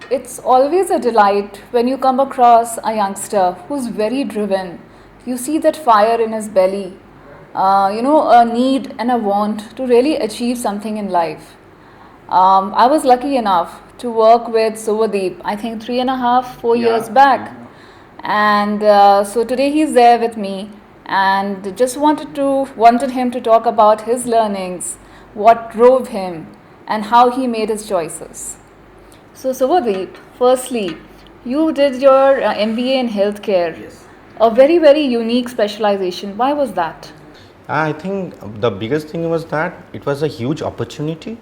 It's always a delight when you come across a youngster who's very driven. You see that fire in his belly, a need and a want to really achieve something in life. I was lucky enough to work with Suvadeep, I think 3.5, 4 years back. And so today he's there with me and just wanted him to talk about his learnings, what drove him, and how he made his choices. So, Subhadeep, firstly, you did your MBA in healthcare, Yes. a very, very unique specialization. Why was that? I think the biggest thing was that it was a huge opportunity,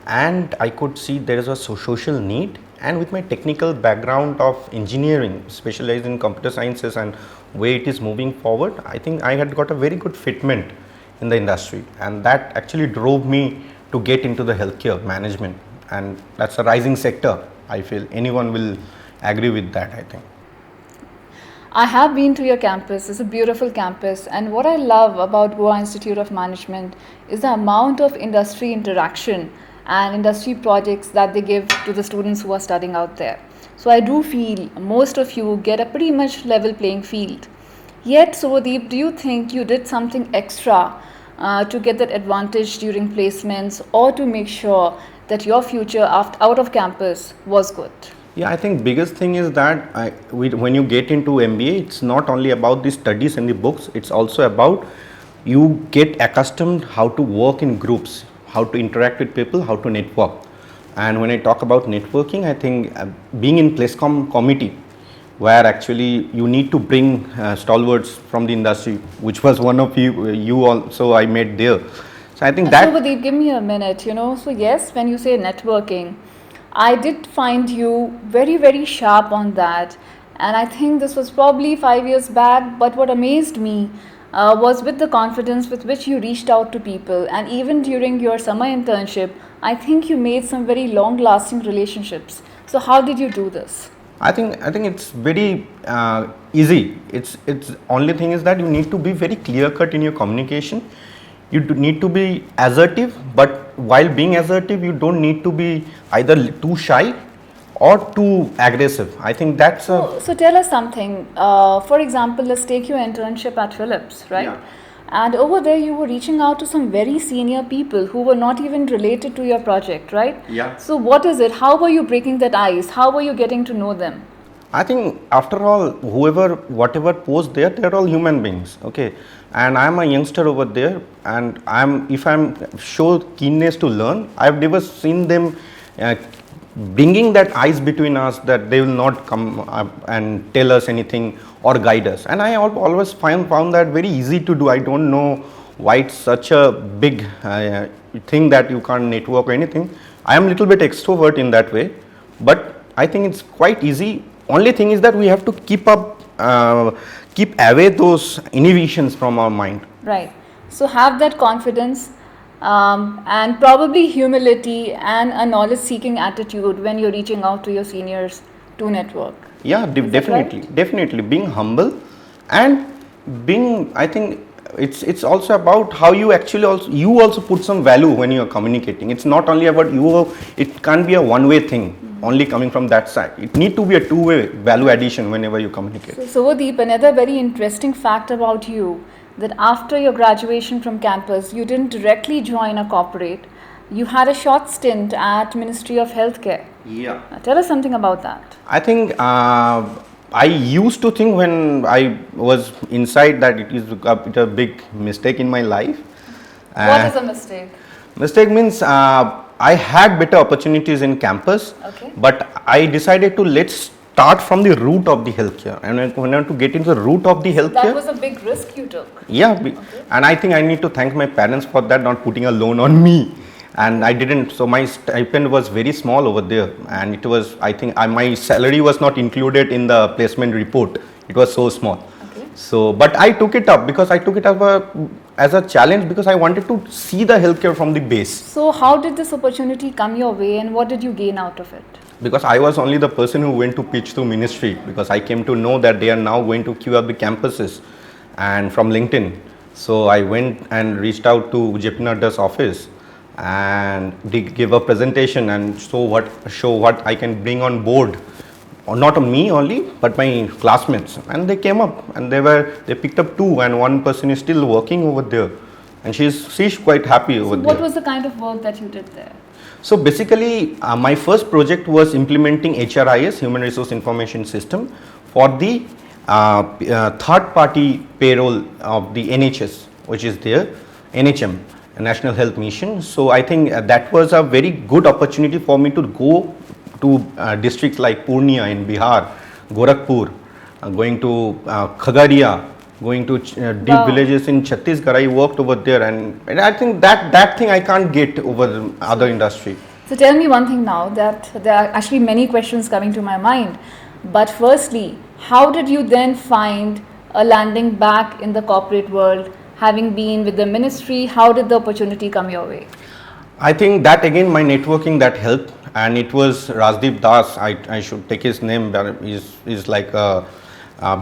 and I could see there is a social need. And with my technical background of engineering, specialized in computer sciences and way it is moving forward, I think I had got a very good fitment in the industry, and that actually drove me to get into the healthcare management. And that's a rising sector. I feel anyone will agree with that, I think. I have been to your campus. It's a beautiful campus. And what I love about Goa Institute of Management is the amount of industry interaction and industry projects that they give to the students who are studying out there. So I do feel most of you get a pretty much level playing field. Yet, Sovadeep, do you think you did something extra to get that advantage during placements or to make sure that your future out of campus was good? Yeah, I think biggest thing is that when you get into MBA, it's not only about the studies and the books. It's also about you get accustomed how to work in groups, how to interact with people, how to network. And when I talk about networking, I think being in Placecom committee, where actually you need to bring stalwarts from the industry, which was one of you also I met there. So I think that. Subhadeep, give me a minute, So yes, when you say networking, I did find you very, very sharp on that. And I think this was probably 5 years back. But what amazed me was with the confidence with which you reached out to people. And even during your summer internship, I think you made some very long lasting relationships. So, how did you do this? I think it's very easy. It's only thing is that you need to be very clear cut in your communication. You need to be assertive, but while being assertive, you don't need to be either too shy or too aggressive. I think that's So tell us something. For example, let's take your internship at Philips, right? Yeah. And over there, you were reaching out to some very senior people who were not even related to your project, right? Yeah. So what is it? How were you breaking that ice? How were you getting to know them? I think after all, whatever post there, they're all human beings, okay. And I'm a youngster over there, and if I'm show keenness to learn, I've never seen them bringing that ice between us that they will not come up and tell us anything or guide us. And I always found that very easy to do. I don't know why it's such a big thing that you can't network or anything. I am a little bit extrovert in that way, but I think it's quite easy. Only thing is that we have to keep away those inhibitions from our mind. Right. So have that confidence and probably humility and a knowledge seeking attitude when you're reaching out to your seniors to network. Yeah, definitely, right? definitely being humble and being. I think it's also about how you actually also put some value when you are communicating. It's not only about you. It can't be a one-way thing. Only coming from that side. It need to be a two-way value addition whenever you communicate. So Sovadeep, another very interesting fact about you that after your graduation from campus, you didn't directly join a corporate. You had a short stint at Ministry of Healthcare. Yeah. Tell us something about that. I think I used to think when I was inside that it is a big mistake in my life. What is a mistake? Mistake means I had better opportunities in campus, Okay. but I decided to let's start from the root of the healthcare. And when I want to get into the root of the healthcare, That was a big risk you took. yeah, and I think I need to thank my parents for that, not putting a loan on me. And I didn't, so my stipend was very small over there, and it was, I think my salary was not included in the placement report. It was so small. Okay. So, but I took it up because I took it up as a challenge because I wanted to see the healthcare from the base. So how did this opportunity come your way and what did you gain out of it? Because I was only the person who went to pitch to ministry, because I came to know that they are now going to queue up the campuses and from LinkedIn. So I went and reached out to JP Nadda's office and they give a presentation and show what I can bring on board, or not on me only, but my classmates. And they came up and they picked up two, and one person is still working over there, and she's quite happy over So there. what was the kind of work that you did there? So basically, my first project was implementing HRIS, Human Resource Information System, for the third-party payroll of the NHS, which is there, NHM, National Health Mission. So I think that was a very good opportunity for me to go to districts like Purnia in Bihar, Gorakhpur, going to Khagaria, going to deep Wow. villages in Chhattisgarh. I worked over there, and I think that thing I can't get over the other industry. So tell me one thing now, that there are actually many questions coming to my mind. But firstly, how did you then find a landing back in the corporate world, having been with the ministry? How did the opportunity come your way? I think that again my networking that helped, and it was Rajdeep Das. I should take his name, but he's like a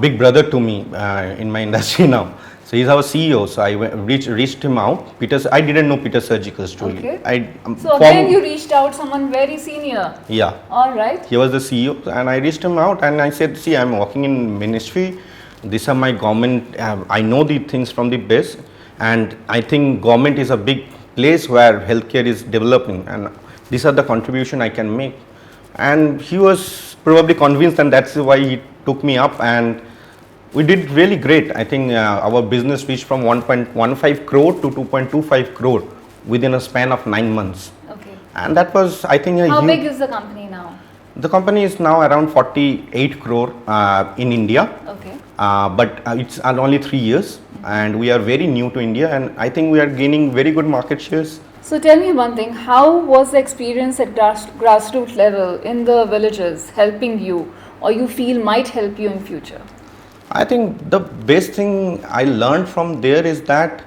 big brother to me in my industry now. So he's our CEO. So I reached him out. I didn't know Peter Surgicals truly. Okay. So again, you reached out someone very senior. Yeah. All right. He was the CEO, and I reached him out and I said, see, I'm working in ministry. These are my government. I know the things from the base, and I think government is a big place where healthcare is developing, and these are the contribution I can make. And he was probably convinced, and that's why he took me up, and we did really great. I think our business reached from 1.15 crore to 2.25 crore within a span of 9 months. Okay. And that was, I think, a How huge. big is the company now? The company is now around 48 crore in India, Okay. but it's only 3 years, and we are very new to India, and I think we are gaining very good market shares. So tell me one thing, how was the experience at grassroots level in the villages helping you, or you feel might help you in future? I think the best thing I learned from there is that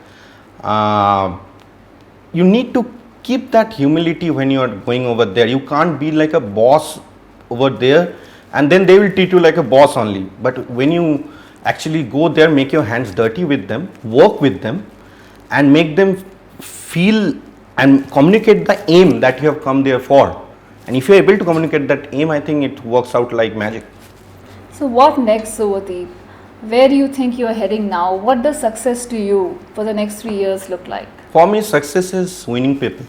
you need to keep that humility when you are going over there. You can't be like a boss over there, and then they will treat you like a boss only. But when you actually go there, make your hands dirty with them, work with them, and make them feel and communicate the aim that you have come there for. And if you are able to communicate that aim, I think it works out like magic. So what next, Subhadeep? Where do you think you are heading now? What does success to you for the next 3 years look like? For me, success is winning people.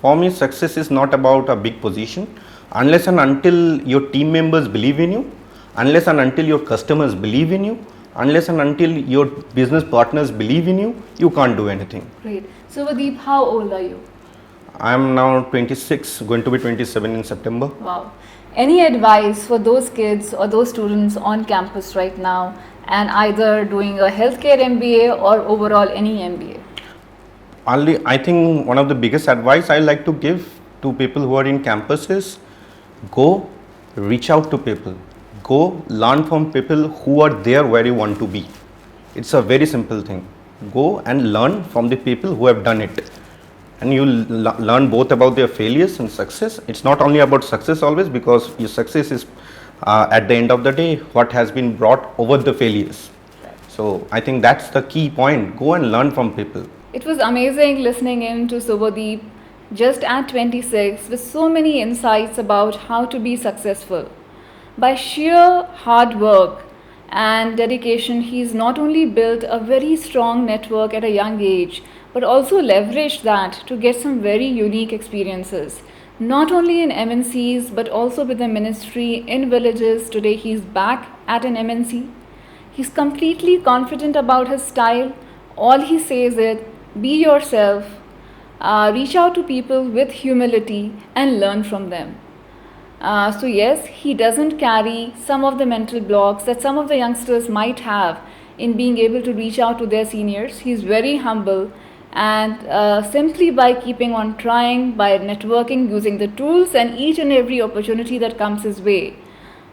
For me, success is not about a big position. Unless and until your team members believe in you, unless and until your customers believe in you, unless and until your business partners believe in you, you can't do anything. Great. Subhadeep, how old are you? I am now 26, going to be 27 in September. Wow. Any advice for those kids or those students on campus right now and either doing a healthcare MBA or overall any MBA? Only, I think one of the biggest advice I like to give to people who are in campus is go reach out to people. Go learn from people who are there where you want to be. It's a very simple thing. Go and learn from the people who have done it. And you'll learn both about their failures and success. It's not only about success always, because your success is at the end of the day what has been brought over the failures. So I think that's the key point. Go and learn from people. It was amazing listening in to Subhadeep just at 26 with so many insights about how to be successful. By sheer hard work and dedication, he's not only built a very strong network at a young age, but also leveraged that to get some very unique experiences. Not only in MNCs, but also with the ministry in villages. Today he's back at an MNC. He's completely confident about his style. All he says is, be yourself, reach out to people with humility and learn from them. So yes, he doesn't carry some of the mental blocks that some of the youngsters might have in being able to reach out to their seniors. He's very humble, and simply by keeping on trying, by networking, using the tools and each and every opportunity that comes his way,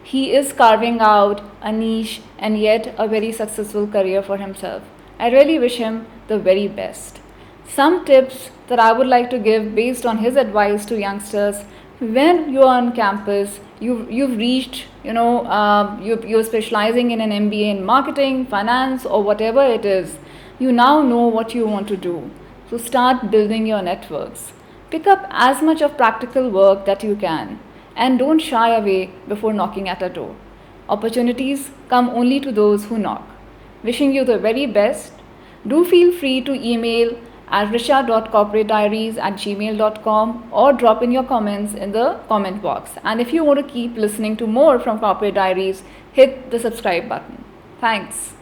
he is carving out a niche and yet a very successful career for himself. I really wish him the very best. Some tips that I would like to give based on his advice to youngsters: when you are on campus, you've reached, you're specializing in an MBA in marketing, finance, or whatever it is. You now know what you want to do. So start building your networks. Pick up as much of practical work that you can and don't shy away before knocking at a door. Opportunities come only to those who knock. Wishing you the very best. Do feel free to email at risha.corporatediaries@gmail.com or drop in your comments in the comment box. And if you want to keep listening to more from Corporate Diaries, hit the subscribe button. Thanks.